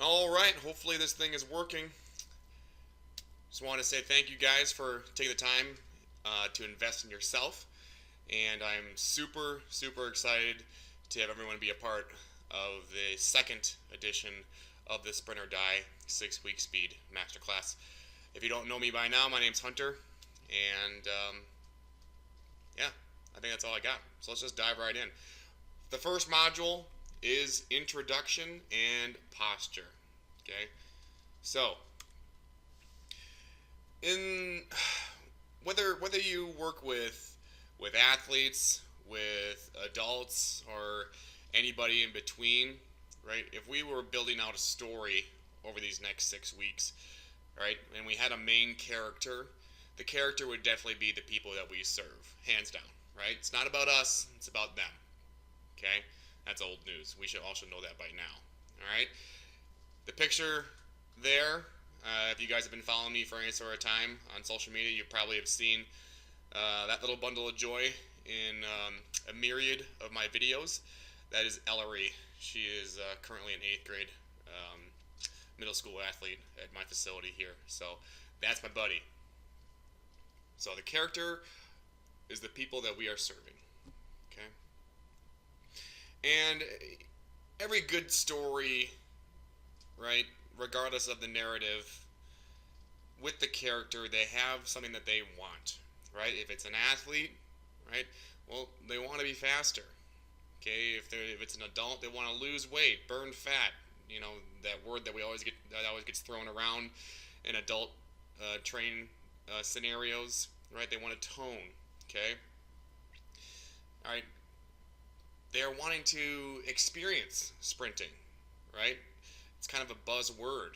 All right, hopefully this thing is working. Just want to say thank you guys for taking the time to invest in yourself, and I'm super, super excited to have everyone be a part of the second edition of the Sprinter Die 6-week speed masterclass. If you don't know me by now, my name's Hunter, and yeah, I think that's all I got. So let's just dive right in. The first module is introduction and posture. Okay, so in whether you work with athletes, with adults, or anybody in between, right? If we were building out a story over these next 6 weeks, right, and we had a main character, the character would definitely be the people that we serve, hands down, right? It's not about us; it's about them. Okay, that's old news. We should also know that by now. All right. The picture there, if you guys have been following me for any sort of time on social media, you probably have seen that little bundle of joy in a myriad of my videos. That is Ellery. She is currently an 8th grade um, middle school athlete at my facility here. So that's my buddy. So the character is the people that we are serving. Okay? And every good story, right, regardless of the narrative, with the character, they have something that they want, right? If it's an athlete, right, well, they want to be faster. Okay, if it's an adult, they want to lose weight, burn fat. You know, that word that always gets thrown around in adult training scenarios, right? They want to tone. Okay, all right. They're wanting to experience sprinting, right? It's kind of a buzzword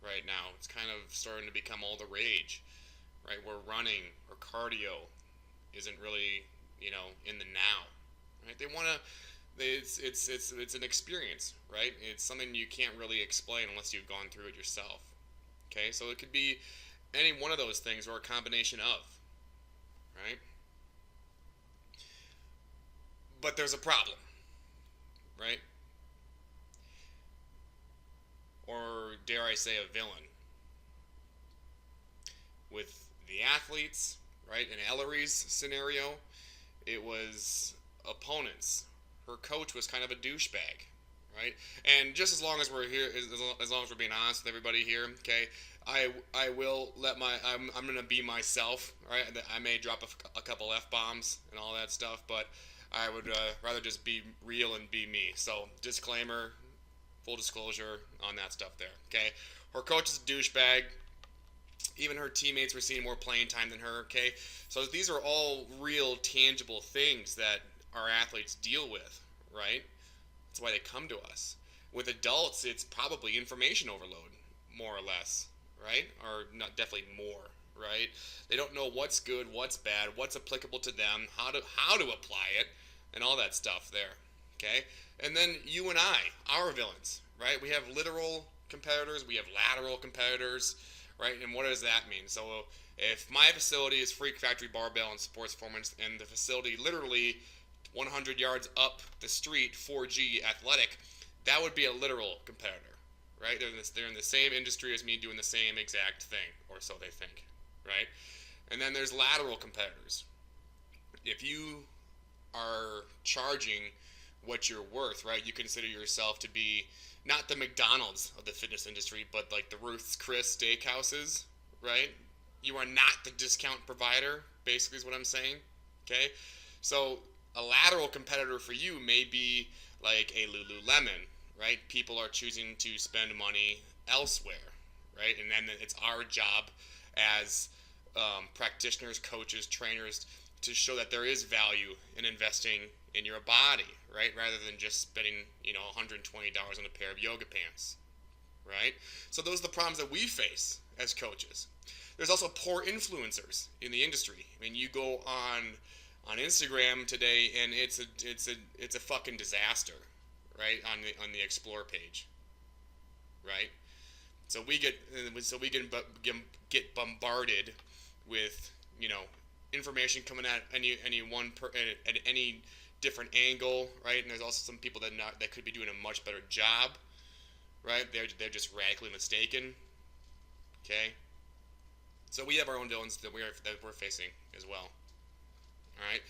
right now. It's kind of starting to become all the rage, right? Where running or cardio isn't really, in the now, right? They want to. It's an experience, right? It's something you can't really explain unless you've gone through it yourself. Okay, so it could be any one of those things or a combination of, right? But there's a problem, right? Or dare I say a villain. With the athletes, right? In Ellery's scenario, it was opponents. Her coach was kind of a douchebag, right? And just as long as we're here, as long as we're being honest with everybody here, okay, I will let I'm gonna be myself, right? I may drop a couple f bombs and all that stuff, but I would rather just be real and be me. So disclaimer, full disclosure on that stuff there. Okay, her coach is a douchebag. Even her teammates were seeing more playing time than her. Okay, so these are all real, tangible things that our athletes deal with, right? That's why they come to us. With adults, it's probably information overload, more or less, right? Or not, definitely more, right? They don't know what's good, what's bad, what's applicable to them, how to apply it, and all that stuff there. Okay, and then you and our villains, right? We have literal competitors, we have lateral competitors, right? And what does that mean? So if my facility is Freak Factory Barbell and Sports Performance, and the facility literally 100 yards up the street, 4G Athletic, that would be a literal competitor, right? They're in the same industry as me doing the same exact thing, or so they think, right? And then there's lateral competitors. If you are charging what you're worth, right? You consider yourself to be not the McDonald's of the fitness industry, but like the Ruth's Chris steakhouses, right? You are not the discount provider, basically is what I'm saying. Okay? So a lateral competitor for you may be like a Lululemon, right? People are choosing to spend money elsewhere, right? And then it's our job as practitioners, coaches, trainers to show that there is value in investing in your body, right? Rather than just spending, $120 on a pair of yoga pants, right? So those are the problems that we face as coaches. There's also poor influencers in the industry. I mean, you go on Instagram today, and it's a fucking disaster, right? On the Explore page, right? So we get bombarded with information coming at at any different angle, right? And there's also some people that could be doing a much better job, right? They're just radically mistaken. Okay, so we have our own villains that we're facing as well. All right,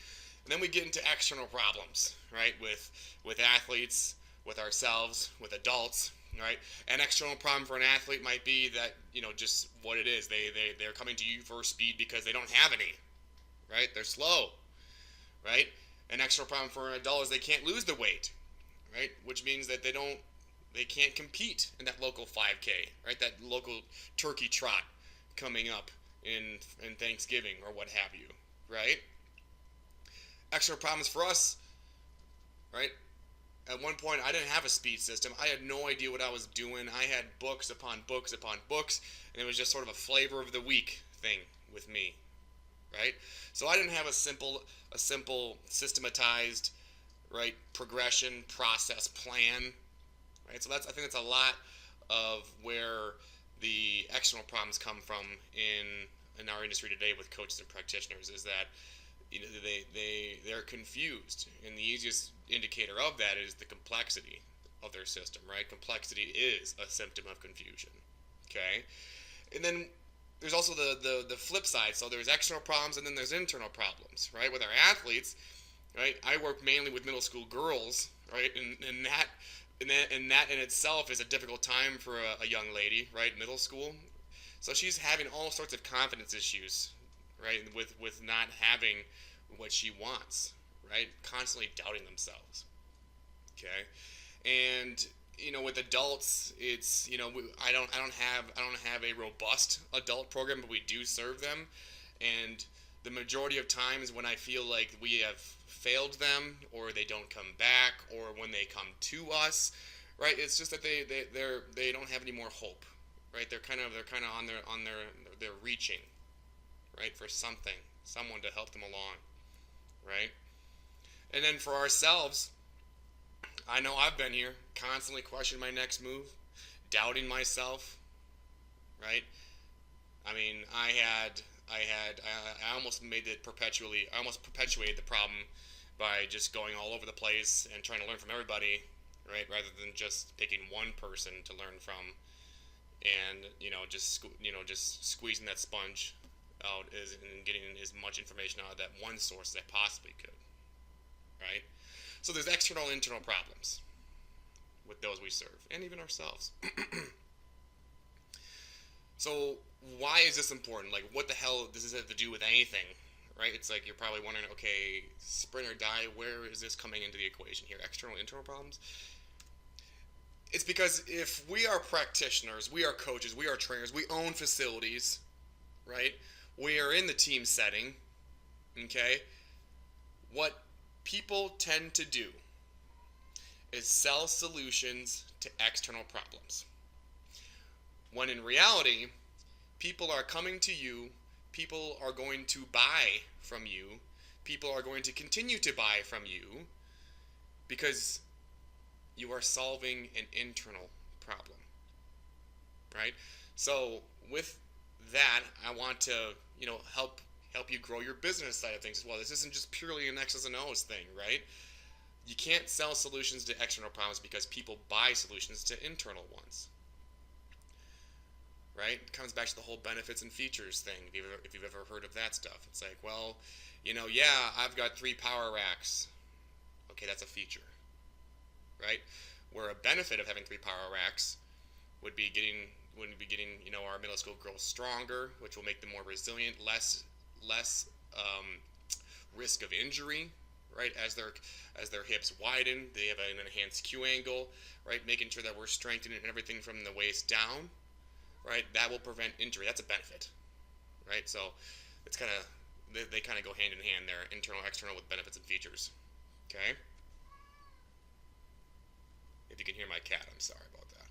and then we get into external problems, right? With athletes, with ourselves, with adults, right? An external problem for an athlete might be that, just what it is. They're coming to you for speed because they don't have any, right? They're slow, right? An external problem for an adult is they can't lose the weight, right? Which means that they can't compete in that local 5K, right? That local turkey trot coming up in Thanksgiving or what have you, right? Extra problems for us, right? At one point, I didn't have a speed system. I had no idea what I was doing. I had books upon books upon books, and it was just sort of a flavor of the week thing with me, right? So I didn't have a simple systematized, right, progression process plan, right? So I think that's a lot of where the external problems come from in our industry today with coaches and practitioners, is that they're confused, and the easiest indicator of that is the complexity of their system, right? Complexity is a symptom of confusion. Okay, and then there's also the flip side. So there's external problems, and then there's internal problems, right? With our athletes, right? I work mainly with middle school girls, right? And that in itself is a difficult time for a young lady, right? Middle school, so she's having all sorts of confidence issues, right? With not having what she wants, right? Constantly doubting themselves. Okay, and with adults, it's I don't have a robust adult program, but we do serve them, and the majority of times when I feel like we have failed them, or they don't come back, or when they come to us, right? It's just that they don't have any more hope, right? They're kind of they're reaching, right, for someone to help them along, right? And then for ourselves, I know I've been here, constantly questioning my next move, doubting myself, right? I mean, I almost perpetuated the problem by just going all over the place and trying to learn from everybody, right? Rather than just picking one person to learn from, and just squeezing that sponge out and getting as much information out of that one source as I possibly could, right? So there's external and internal problems with those we serve, and even ourselves. So why is this important? Like, what the hell does this have to do with anything, right? It's like you're probably wondering, okay, sprint or die, where is this coming into the equation here? External, internal problems? It's because if we are practitioners, we are coaches, we are trainers, we own facilities, right? We are in the team setting, okay? What people tend to do is sell solutions to external problems. When in reality, people are coming to you, people are going to buy from you, people are going to continue to buy from you because you are solving an internal problem, right? So with that, I want to, help you grow your business side of things as well. This isn't just purely an X's and O's thing, right? You can't sell solutions to external problems because people buy solutions to internal ones, right? It comes back to the whole benefits and features thing, if you've ever heard of that stuff. It's like, well, yeah, I've got 3 power racks. Okay, that's a feature, right? Where a benefit of having 3 power racks would be getting our middle school girls stronger, which will make them more resilient, less risk of injury, right? As their hips widen, they have an enhanced Q angle, right? Making sure that we're strengthening everything from the waist down, right? That will prevent injury. That's a benefit, right? So it's they kind of go hand in hand there, internal, external, with benefits and features. Okay. If you can hear my cat, I'm sorry about that.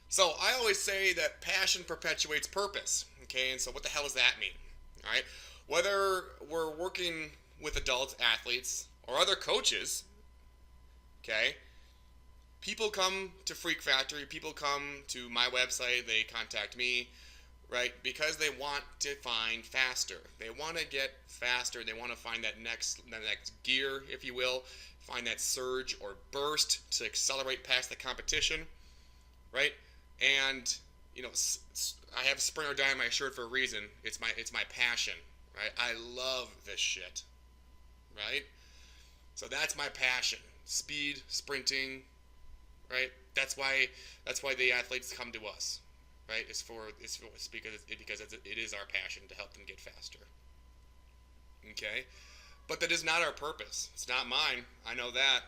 So I always say that passion perpetuates purpose. Okay, and so what the hell does that mean? All right, whether we're working with adult athletes or other coaches, okay, people come to Freak Factory, people come to my website, they contact me, right, because they want to find faster. They want to get faster. They want to find that next gear, if you will, find that surge or burst to accelerate past the competition, right? And I have Sprint or Die on my shirt for a reason. It's my passion, right? I love this shit, right? So that's my passion. Speed, sprinting, right? That's why the athletes come to us, right? It's because it is our passion to help them get faster. Okay? But that is not our purpose. It's not mine. I know that,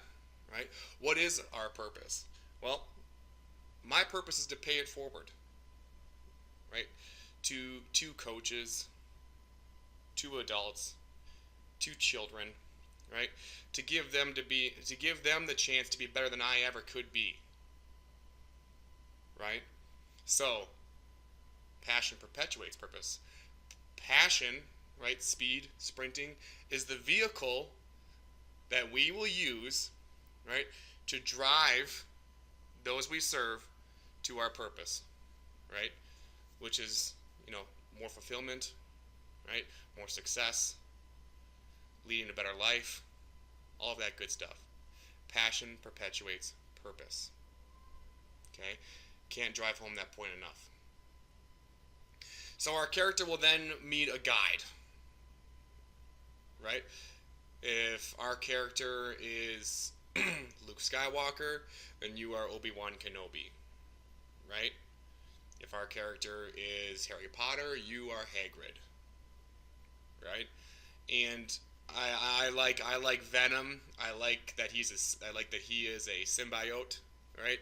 right? What is our purpose? Well, my purpose is to pay it forward, right? To coaches, to adults, to children, right? To give them the chance to be better than I ever could be, right? So, passion perpetuates purpose. Passion, right? Speed, sprinting, is the vehicle that we will use, right, to drive those we serve to our purpose, right? Which is, more fulfillment, right? More success, leading a better life, all of that good stuff. Passion perpetuates purpose. Okay? Can't drive home that point enough. So our character will then meet a guide, right? If our character is Luke Skywalker, then you are Obi-Wan Kenobi, right? If our character is Harry Potter, you are Hagrid, right? And I like Venom. I like that he is a symbiote, right?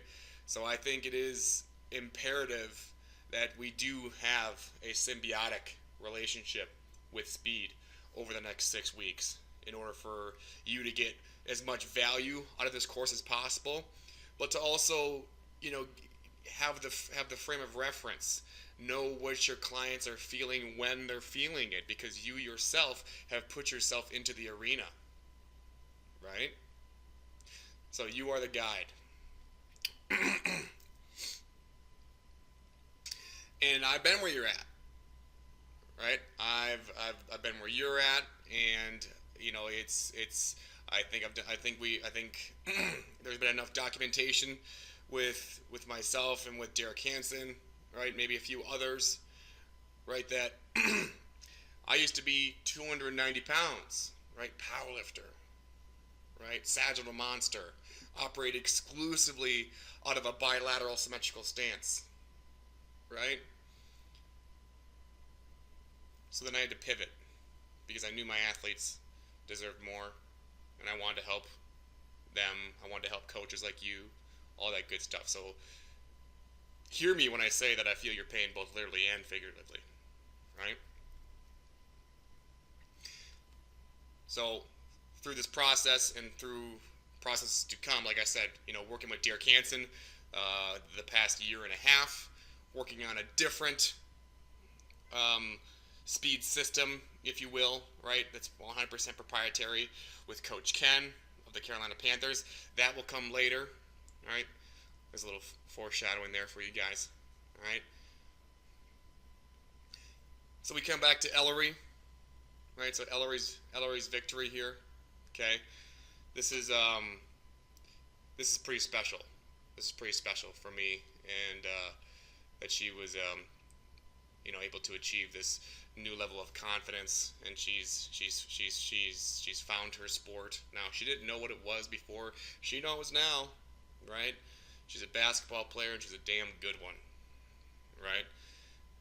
So I think it is imperative that we do have a symbiotic relationship with Speed over the next 6 weeks in order for you to get as much value out of this course as possible, but to also, have the frame of reference, know what your clients are feeling when they're feeling it, because you yourself have put yourself into the arena, right? So you are the guide. And I've been where you're at, right? I've been where you're at, and it's I think there's been enough documentation with myself and with Derek Hansen, right? Maybe a few others, right? That I used to be 290 pounds, right? Powerlifter, right? Sagittal monster, operate exclusively out of a bilateral symmetrical stance, right? So then I had to pivot because I knew my athletes deserved more, and I wanted to help them. I wanted to help coaches like you, all that good stuff. So hear me when I say that I feel your pain both literally and figuratively, right? So through this process and through processes to come, like I said, working with Derek Hansen the past year and a half, working on a different speed system, if you will, right? That's 100% proprietary with Coach Ken of the Carolina Panthers. That will come later, right? There's a little foreshadowing there for you guys, all right? So we come back to Ellery, right? So Ellery's victory here, okay? This is pretty special. This is pretty special for me, and that she was able to achieve this new level of confidence, and she's found her sport now. She didn't know what it was before. She knows now, right? She's a basketball player, and she's a damn good one, right?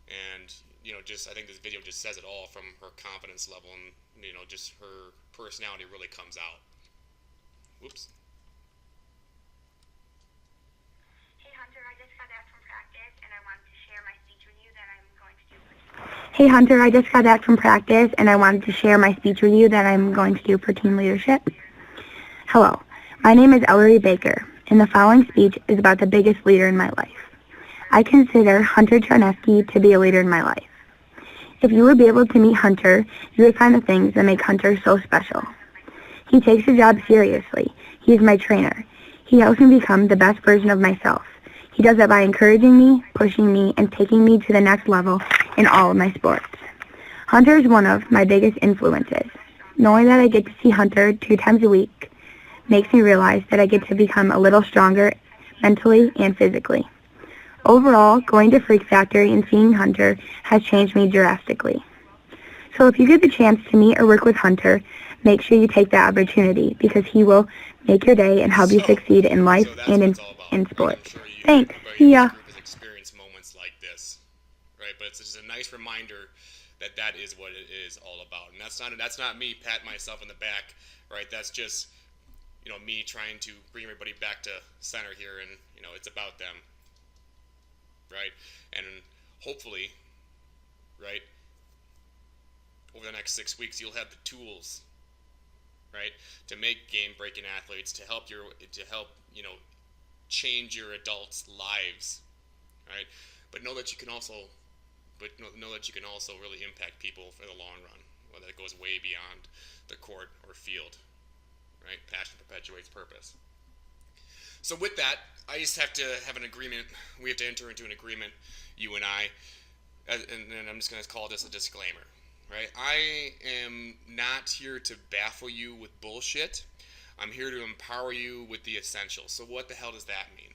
And I think this video just says it all, from her confidence level, and just her personality really comes out. Whoops. Hey Hunter, I just got back from practice and I wanted to share my speech with you that I'm going to do for team leadership. Hello, my name is Ellery Baker, and the following speech is about the biggest leader in my life. I consider Hunter Charneski to be a leader in my life. If you would be able to meet Hunter, you would find the things that make Hunter so special. He takes his job seriously. He is my trainer. He helps me become the best version of myself. He does that by encouraging me, pushing me, and taking me to the next level in all of my sports. Hunter is one of my biggest influences. Knowing that I get to see Hunter 2 times a week makes me realize that I get to become a little stronger mentally and physically. Overall, going to Freak Factory and seeing Hunter has changed me drastically. So if you get the chance to meet or work with Hunter, make sure you take that opportunity because he will make your day and help you succeed in life that's and what in, it's all about. in Right? sports. I'm sure Thanks. everybody See in ya. this group has experienced moments like this, right? But it's just a nice reminder that that is what it is all about. And that's not me patting myself in the back, right? That's just me trying to bring everybody back to center here, and it's about them, right? And hopefully, right, over the next 6 weeks, you'll have the tools, right, to make game-breaking athletes, to help change your adults' lives, right? But know that you can also, really impact people for the long run, whether it goes way beyond the court or field, right? Passion perpetuates purpose. So with that, I just have to have an agreement. We have to enter into an agreement, you and I, and I'm just going to call this a disclaimer, right? I am not here to baffle you with bullshit. I'm here to empower you with the essentials. So what the hell does that mean?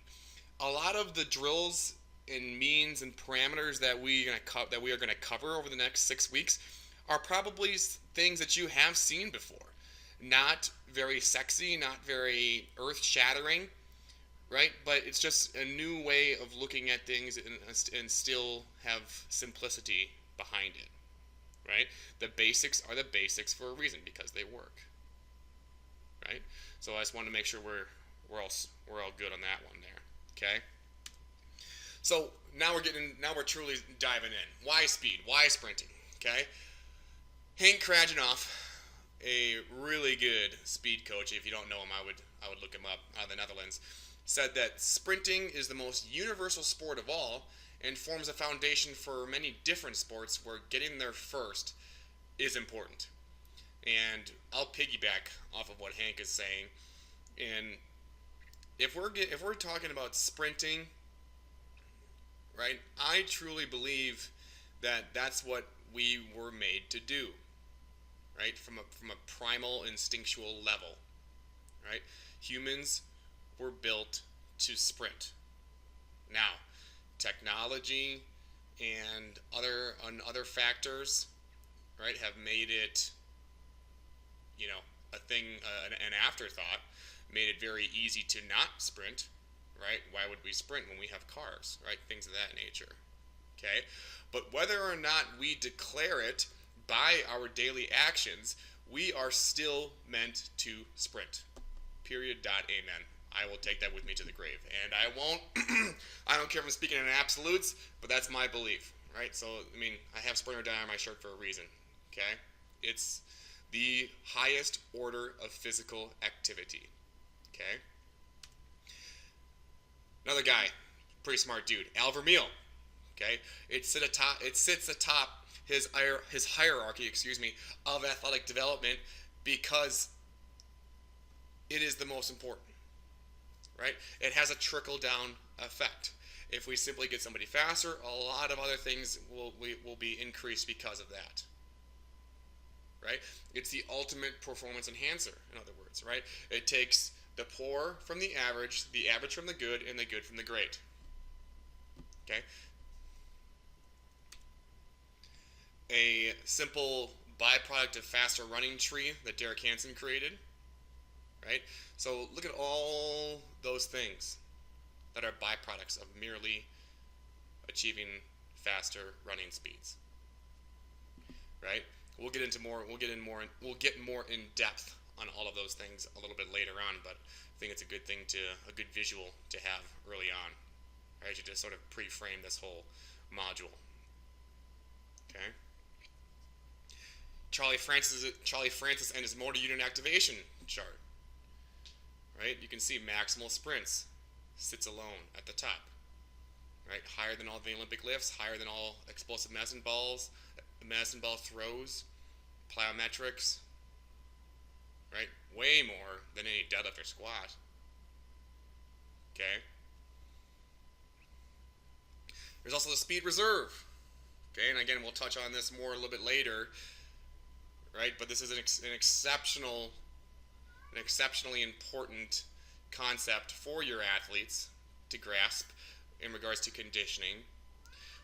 A lot of the drills and means and parameters that we are going to cover over the next 6 weeks are probably things that you have seen before. Not very sexy, not very earth-shattering, right? But it's just a new way of looking at things and still have simplicity behind it, right? The basics are the basics for a reason, because they work, right? So I just want to make sure we're all good on that one there, okay? So now we're truly diving in. Why speed? Why sprinting? Okay? Hank Krajinoff, a really good speed coach. If you don't know him, I would look him up out of the Netherlands. Said that sprinting is the most universal sport of all and forms a foundation for many different sports where getting there first is important. And I'll piggyback off of what Hank is saying. And if we're talking about sprinting, right? I truly believe that that's what we were made to do, right? From a primal instinctual level, right? Humans were built to sprint. Now, technology and other factors, right, have made it, a thing, an afterthought, made it very easy to not sprint, right? Why would we sprint when we have cars, right? Things of that nature, okay? But whether or not we declare it by our daily actions, we are still meant to sprint. Period. Amen. I will take that with me to the grave. And I won't, I don't care if I'm speaking in absolutes, but that's my belief, right? So, I have SPRINTORDIE on my shirt for a reason, okay? It's the highest order of physical activity, okay? Another guy, pretty smart dude, Al Vermeil, okay? It sits atop his hierarchy, of athletic development because it is the most important, right? It has a trickle-down effect. If we simply get somebody faster, a lot of other things will be increased because of that, right? It's the ultimate performance enhancer, in other words, right? It takes the poor from the average from the good, and the good from the great, okay? A simple byproduct of faster running tree that Derek Hansen created, right? So look at all those things that are byproducts of merely achieving faster running speeds, right? We'll get more in depth on all of those things a little bit later on, but I think it's a good visual to have early on, right? To just sort of pre-frame this whole module, okay? Charlie Francis and his motor unit activation chart, right? You can see maximal sprints sits alone at the top, right? Higher than all the Olympic lifts, higher than all explosive medicine ball throws, plyometrics, right? Way more than any deadlift or squat, okay? There's also the speed reserve, okay? And again, we'll touch on this more a little bit later, right? But this is an exceptionally important concept for your athletes to grasp in regards to conditioning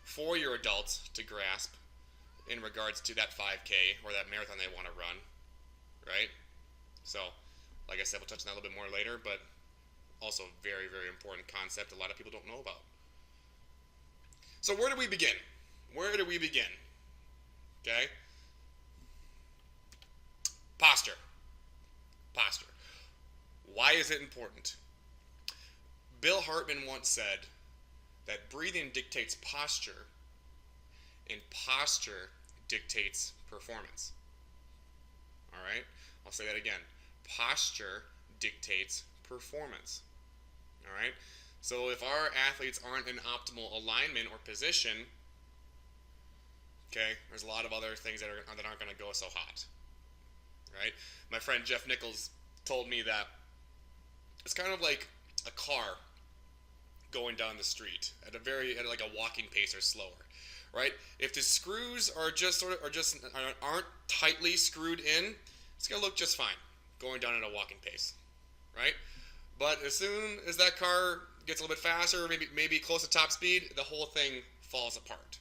for your adults to grasp in regards to that 5K or that marathon they want to run, right? So, like I said, we'll touch on that a little bit more later, but also a very, very important concept a lot of people don't know about. So where do we begin? Where do we begin? Okay? Posture. Posture. Why is it important? Bill Hartman once said that breathing dictates posture, and posture dictates performance. All right? I'll say that again. Posture dictates performance. All right? So if our athletes aren't in optimal alignment or position, okay, there's a lot of other things that aren't going to go so hot. Right? My friend Jeff Nichols told me that it's kind of like a car going down the street at like a walking pace or slower. Right? If the screws are aren't tightly screwed in, it's going to look just fine going down at a walking pace. Right? But as soon as that car gets a little bit faster, maybe close to top speed, the whole thing falls apart.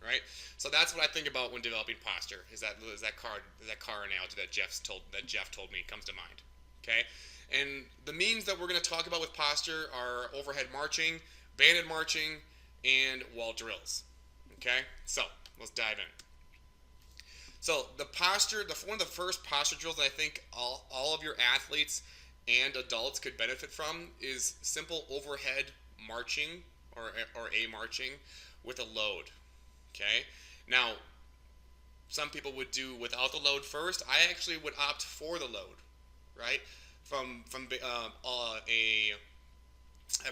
Right? So that's what I think about when developing posture. Is that car analogy that Jeff told me comes to mind. Okay? And the means that we're going to talk about with posture are overhead marching, banded marching, and wall drills. Okay? So let's dive in. So the posture, one of the first posture drills that I think all of your athletes and adults could benefit from is simple overhead marching or a marching with a load. Okay? Now, some people would do without the load first. I actually would opt for the load, right? From a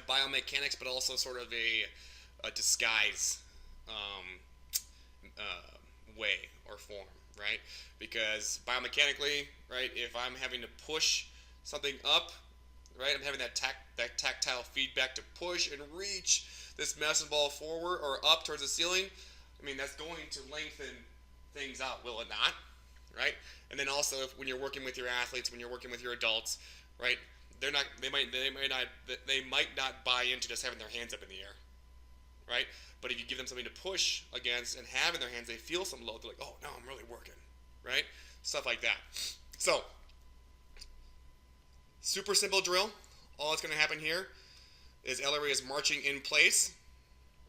biomechanics, but also sort of a disguise way or form, right? Because biomechanically, right, if I'm having to push something up, right, I'm having that tactile feedback to push and reach this medicine ball forward or up towards the ceiling. I mean, that's going to lengthen things out, will it not? Right? And then also, when you're working with your athletes, when you're working with your adults, right? They might not buy into just having their hands up in the air, right? But if you give them something to push against and have in their hands, they feel some load. They're like, oh, no, I'm really working, right? Stuff like that. So, super simple drill. All that's going to happen here is Ellery is marching in place,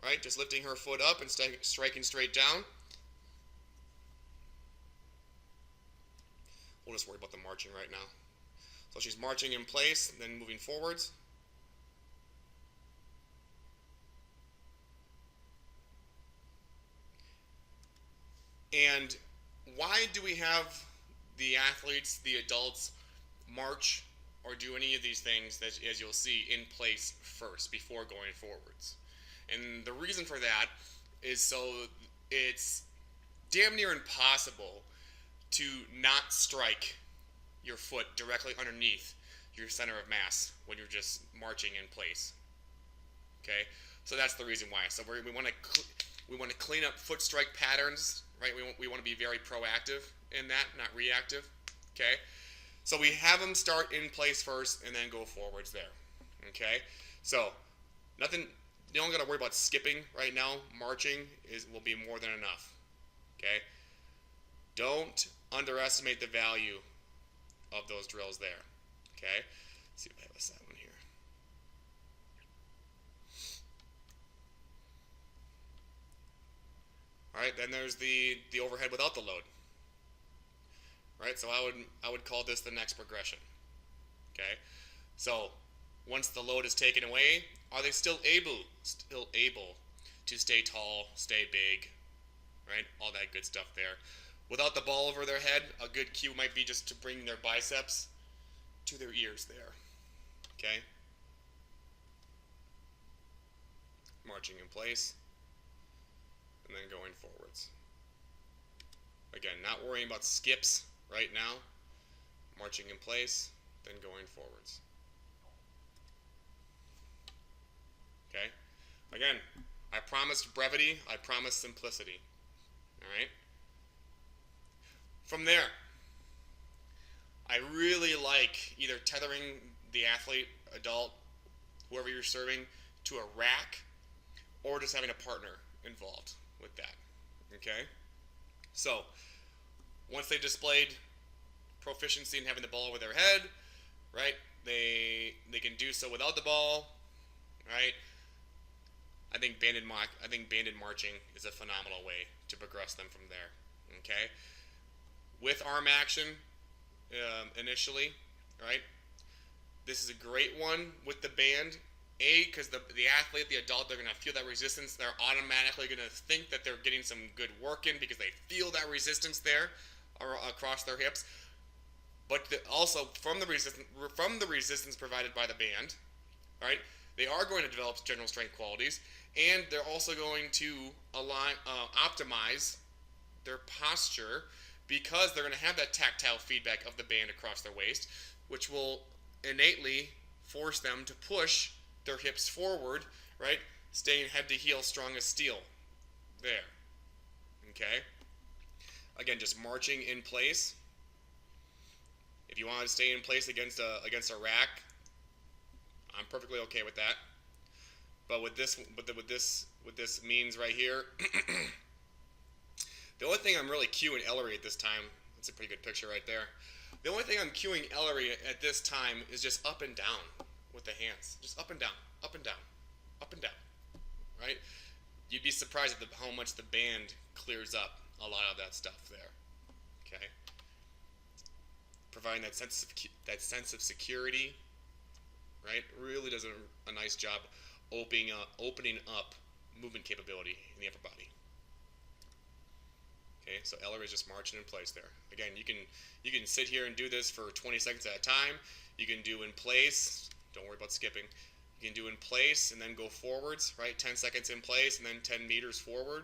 right? Just lifting her foot up and striking straight down. We'll just worry about the marching right now. So she's marching in place, then moving forwards. And why do we have the athletes, the adults, march or do any of these things, that, as you'll see, in place first before going forwards? And the reason for that is so it's damn near impossible to not strike your foot directly underneath your center of mass when you're just marching in place. Okay, so that's the reason why. So we want to clean up foot strike patterns, right? We want to be very proactive in that, not reactive. Okay, so we have them start in place first and then go forwards there. Okay, so nothing. You don't got to worry about skipping right now. Marching will be more than enough. Okay, don't underestimate the value of those drills there. Okay, let's see if I have a set one here. All right, then there's the overhead without the load. Right, so I would call this the next progression. Okay, so once the load is taken away, are they still able to stay tall, stay big, right? All that good stuff there. Without the ball over their head, a good cue might be just to bring their biceps to their ears there. Okay? Marching in place, and then going forwards. Again, not worrying about skips right now. Marching in place, then going forwards. Okay? Again, I promised brevity, I promised simplicity. Alright? From there, I really like either tethering the athlete, adult, whoever you're serving, to a rack or just having a partner involved with that. Okay? So, once they've displayed proficiency in having the ball over their head, right, they can do so without the ball, right? I think banded marching is a phenomenal way to progress them from there. Okay? With arm action, initially, right? This is a great one with the band. Because the athlete, the adult, they're going to feel that resistance. They're automatically going to think that they're getting some good work in because they feel that resistance there across their hips. But also from the resistance provided by the band, right? They are going to develop general strength qualities, and they're also going to optimize their posture because they're going to have that tactile feedback of the band across their waist, which will innately force them to push their hips forward, right? Staying head to heel strong as steel. There. Okay? Again, just marching in place. If you want to stay in place against a rack, I'm perfectly okay with that. But with this means right here, the only thing I'm really cueing Ellery at this time, that's a pretty good picture right there. The only thing I'm cueing Ellery at this time is just up and down with the hands. Just up and down, up and down, up and down, right? You'd be surprised at how much the band clears up a lot of that stuff there, okay? Providing that sense of security, right? Really does a nice job opening up movement capability in the upper body. Okay, so Ellery is just marching in place there. Again, you can sit here and do this for 20 seconds at a time. You can do in place. Don't worry about skipping. You can do in place and then go forwards, right? 10 seconds in place and then 10 meters forward,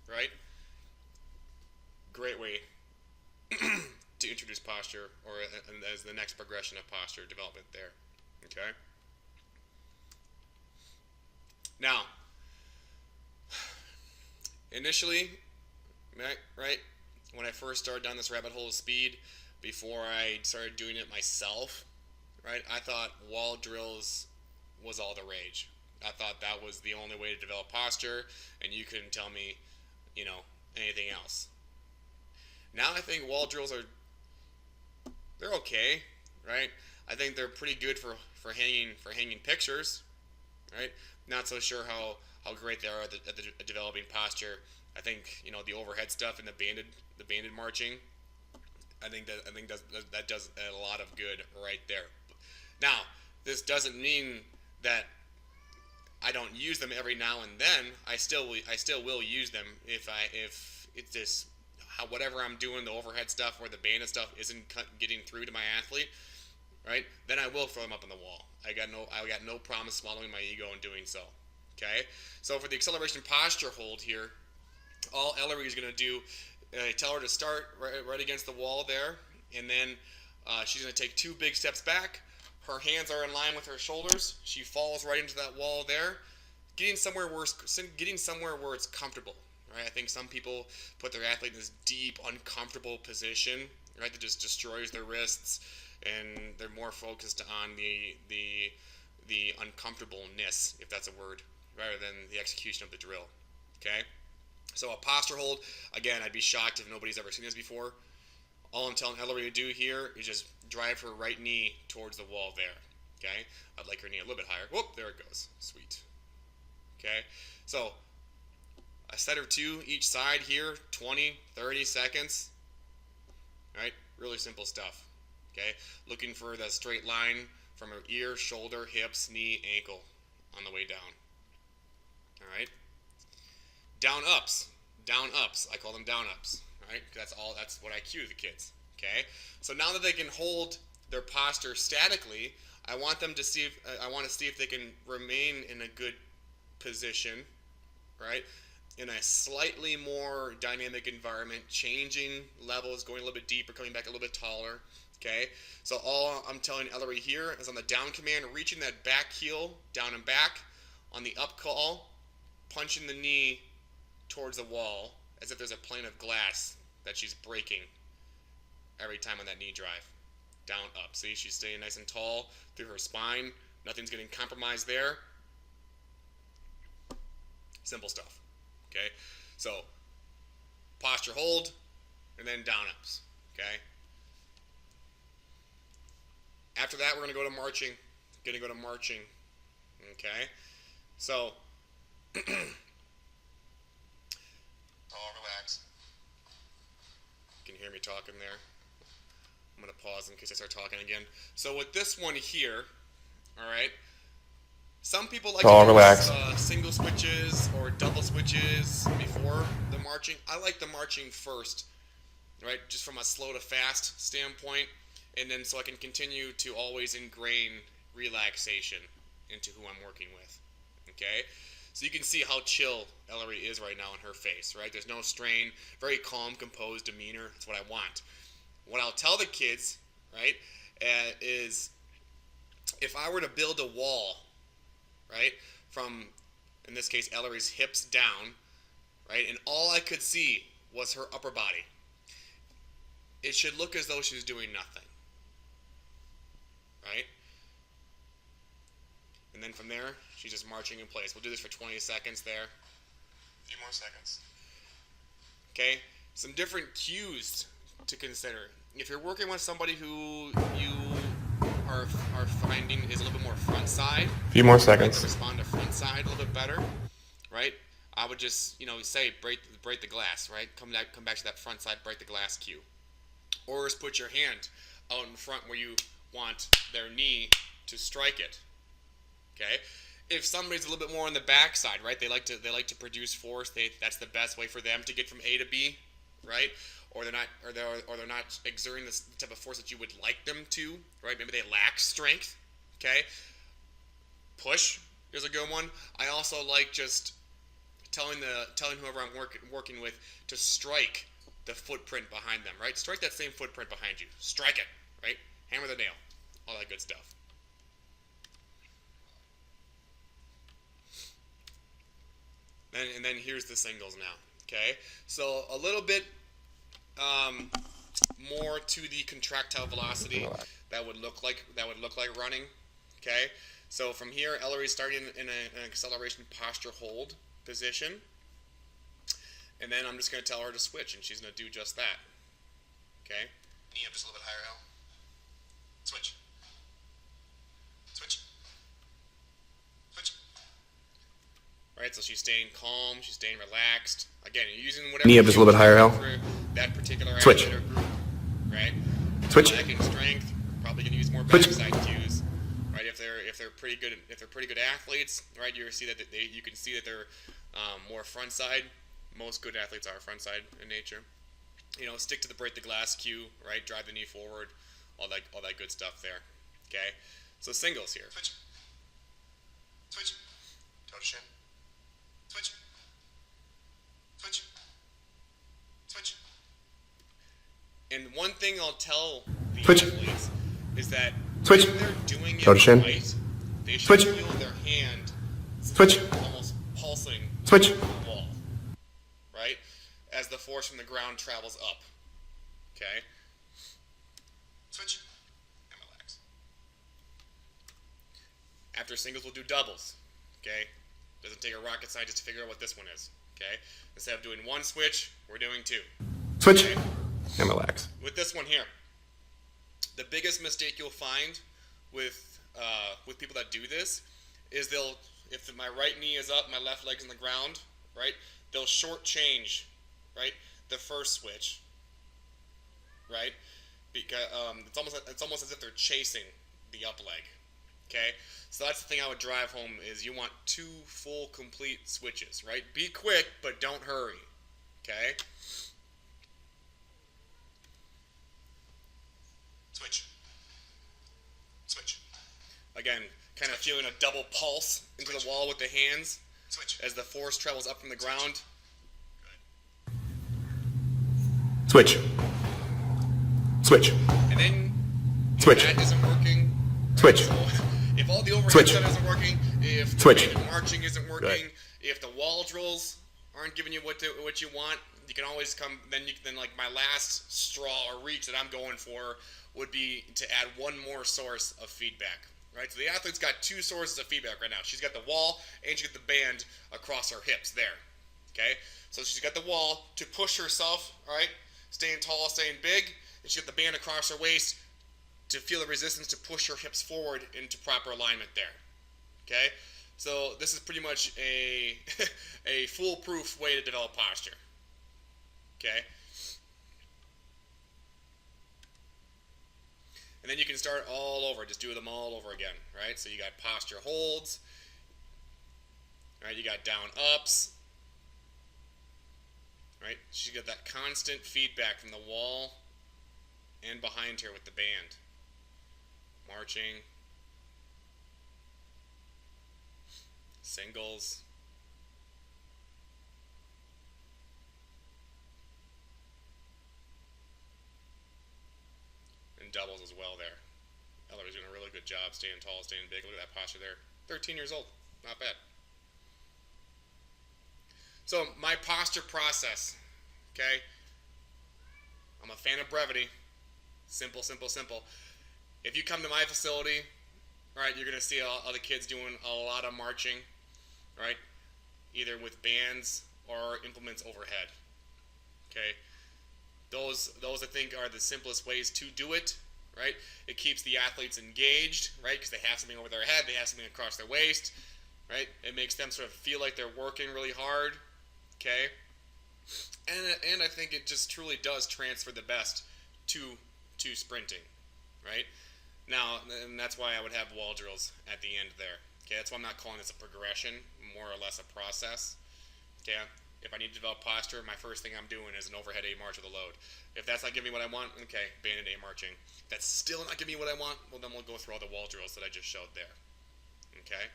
right? Great way to introduce posture, or as the next progression of posture development there. Okay. Now, initially, right, when I first started down this rabbit hole of speed, before I started doing it myself, right, I thought wall drills was all the rage. I thought that was the only way to develop posture, and you couldn't tell me, anything else. Now I think wall drills they're okay, right? I think they're pretty good for hanging pictures, right? Not so sure how great they are at developing posture. I think the overhead stuff and the banded marching. I think that does a lot of good right there. Now, this doesn't mean that I don't use them every now and then. I still will use them if it's this whatever I'm doing, the overhead stuff or the banded stuff isn't getting through to my athlete, right? Then I will throw them up on the wall. I got no problem swallowing my ego and doing so. Okay, so for the acceleration posture hold here, all Ellery is going to do, tell her to start right against the wall there, and then she's going to take 2 big steps back. Her hands are in line with her shoulders. She falls right into that wall there, getting somewhere where it's comfortable. Right? I think some people put their athlete in this deep, uncomfortable position, right, that just destroys their wrists, and they're more focused on the uncomfortableness, if that's a word, rather than the execution of the drill. Okay? So a posture hold, again, I'd be shocked if nobody's ever seen this before. All I'm telling Ellery to do here is just drive her right knee towards the wall there. Okay? I'd like her knee a little bit higher. Whoop, there it goes. Sweet. Okay? So a set or 2 each side here, 20, 30 seconds. Right? Really simple stuff. Okay? Looking for that straight line from her ear, shoulder, hips, knee, ankle on the way down. All right? Down ups. I call them down ups. Right? That's what I cue the kids. Okay? So now that they can hold their posture statically, I want to see if they can remain in a good position, right? In a slightly more dynamic environment, changing levels, going a little bit deeper, coming back a little bit taller. Okay? So all I'm telling Ellery here is on the down command, reaching that back heel, down and back. On the up call, punching the knee towards the wall as if there's a plane of glass that she's breaking every time on that knee drive. Down, up. See, she's staying nice and tall through her spine. Nothing's getting compromised there. Simple stuff. Okay? So, posture hold, and then down ups. Okay? After that, we're going to go to marching. Okay? So, all relax. You can hear me talking there. I'm going to pause in case I start talking again. So with this one here, all right, some people like to use single switches or double switches before the marching. I like the marching first, right, just from a slow to fast standpoint, and then so I can continue to always ingrain relaxation into who I'm working with, okay? So you can see how chill Ellery is right now in her face, right? There's no strain, very calm, composed demeanor. That's what I want. What I'll tell the kids, right, is if I were to build a wall, right, from, in this case, Ellery's hips down, right, and all I could see was her upper body, it should look as though she's doing nothing, right? And then from there, she's just marching in place. We'll do this for 20 seconds there. A few more seconds. Okay? Some different cues to consider. If you're working with somebody who you are finding is a little bit more front side. A few more seconds. Respond to front side a little bit better, right? I would just, say break the glass, right? Come back to that front side, break the glass cue. Or just put your hand out in front where you want their knee to strike it. Okay, if somebody's a little bit more on the back side, right? They like to produce force. That's the best way for them to get from A to B, right? Or they're not exerting the type of force that you would like them to, right? Maybe they lack strength. Okay, push is a good one. I also like just telling whoever I'm working with to strike the footprint behind them, right? Strike that same footprint behind you. Strike it, right? Hammer the nail, all that good stuff. And then here's the singles now. Okay, so a little bit more to the contractile velocity that would look like running. Okay, so from here, Ellery's starting in an acceleration posture hold position, and then I'm just going to tell her to switch, and she's going to do just that. Okay, knee up just a little bit higher, El. Switch. Switch. Switch. Right, so she's staying calm, she's staying relaxed. Again, you're using whatever. Knee up just a little bit higher, El. That particular switch. Group, right? Switch. Neck and strength. Probably going to use more backside cues. Right, if they're pretty good athletes, right? You can see that they're more front side. Most good athletes are front side in nature. Stick to the break the glass cue, right? Drive the knee forward, all that good stuff there. Okay, so singles here. Switch. Switch. Toe to shin. Switch. Switch. Switch. And one thing I'll tell the athletes is that switch. When they're doing it right, they should feel their hand almost pulsing on the wall, right? As the force from the ground travels up. Okay? Switch. And relax. After singles, we'll do doubles. Okay? Doesn't take a rocket scientist to figure out what this one is. Okay? Instead of doing one switch, we're doing two. Switch. Okay? And relax. With this one here, the biggest mistake you'll find with people that do this is if my right knee is up, my left leg's in the ground, right? They'll shortchange, right, the first switch, right? Because it's almost as if they're chasing the up leg. Okay, so that's the thing I would drive home is you want 2 full complete switches, right? Be quick, but don't hurry. Okay. Switch. Switch. Again, kind of feeling a double pulse into the wall with the hands. Switch. As the force travels up from the ground. Switch. Switch. And then switch. If that isn't working. Switch. So if all the overhead switch. stuff isn't working, if switch. the marching isn't working, if the wall drills aren't giving you what you want, you can always come. Then like my last straw or reach that I'm going for would be to add one more source of feedback. right? So the athlete's got two sources of feedback right now. She's got the wall and she's got the band across her hips there, okay? So she's got the wall to push herself, all right, staying tall, staying big, and she's got the band across her waist to feel the resistance to push her hips forward into proper alignment there, okay? So this is pretty much a, a foolproof way to develop posture, okay? And then you can start all over, just do them all over again, right? So you got posture holds, right? You got down ups, right? She's got that constant feedback from the wall and behind her with the band. Marching, singles, and doubles as well there. Ellery's doing a really good job staying tall, staying big. Look at that posture there. 13 years old, not bad. So my posture process, okay? I'm a fan of brevity. Simple, simple, simple. If you come to my facility, right, you're going to see all the kids doing a lot of marching, right, either with bands or implements overhead, okay? Those I think are the simplest ways to do it, right? It keeps the athletes engaged, right, because they have something over their head, they have something across their waist, right? It makes them sort of feel like they're working really hard, okay? And I think it just truly does transfer the best to sprinting, right? Now, and that's why I would have wall drills at the end there. Okay, that's why I'm not calling this a progression, more or less a process. Okay, if I need to develop posture, my first thing I'm doing is an overhead A march with a load. If that's not giving me what I want, okay, banded A marching. If that's still not giving me what I want, well then we'll go through all the wall drills that I just showed there. Okay?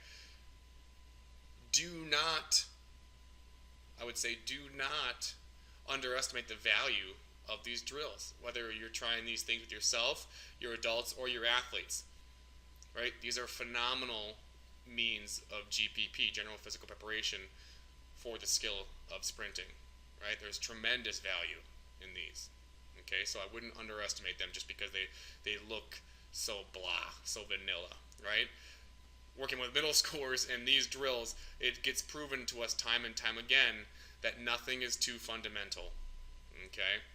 I would say do not underestimate the value of these drills, whether you're trying these things with yourself, your adults, or your athletes, right? These are phenomenal means of GPP, general physical preparation, for the skill of sprinting, right? There's tremendous value in these, okay? So I wouldn't underestimate them just because they look so blah, so vanilla, right? Working with middle schoolers and these drills, it gets proven to us time and time again that nothing is too fundamental, okay?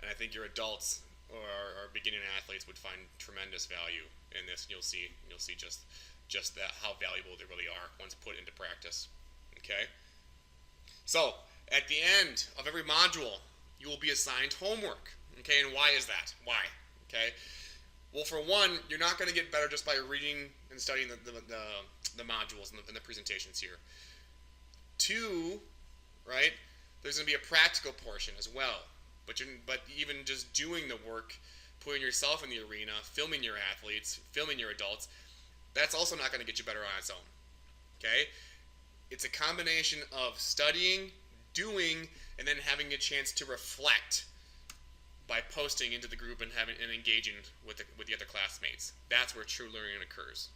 And I think your adults or beginning athletes would find tremendous value in this. You'll see just that how valuable they really are once put into practice. Okay. So at the end of every module, you will be assigned homework. Okay, and why is that? Why? Okay. Well, for one, you're not going to get better just by reading and studying the modules and the presentations here. Two, right? There's going to be a practical portion as well. But even just doing the work, putting yourself in the arena, filming your athletes, filming your adults, that's also not going to get you better on its own. Okay? It's a combination of studying, doing, and then having a chance to reflect by posting into the group and engaging with the other classmates. That's where true learning occurs.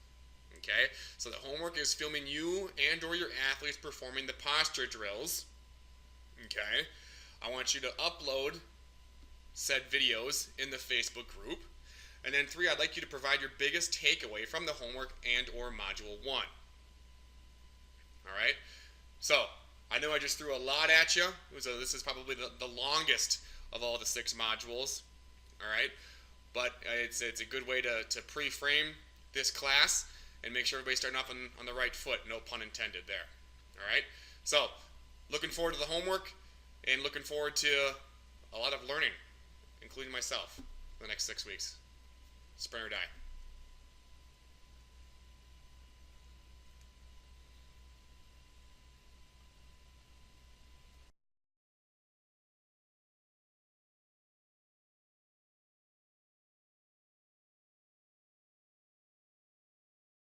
Okay? So the homework is filming you and or your athletes performing the posture drills. Okay? I want you to upload said videos in the Facebook group. And then 3, I'd like you to provide your biggest takeaway from the homework and or module 1. Alright? So, I know I just threw a lot at you. This is probably the longest of all the 6 modules. Alright? But it's a good way to pre-frame this class and make sure everybody's starting off on the right foot. No pun intended there. Alright? So, looking forward to the homework. And looking forward to a lot of learning, including myself, for the next 6 weeks. Sprint or die.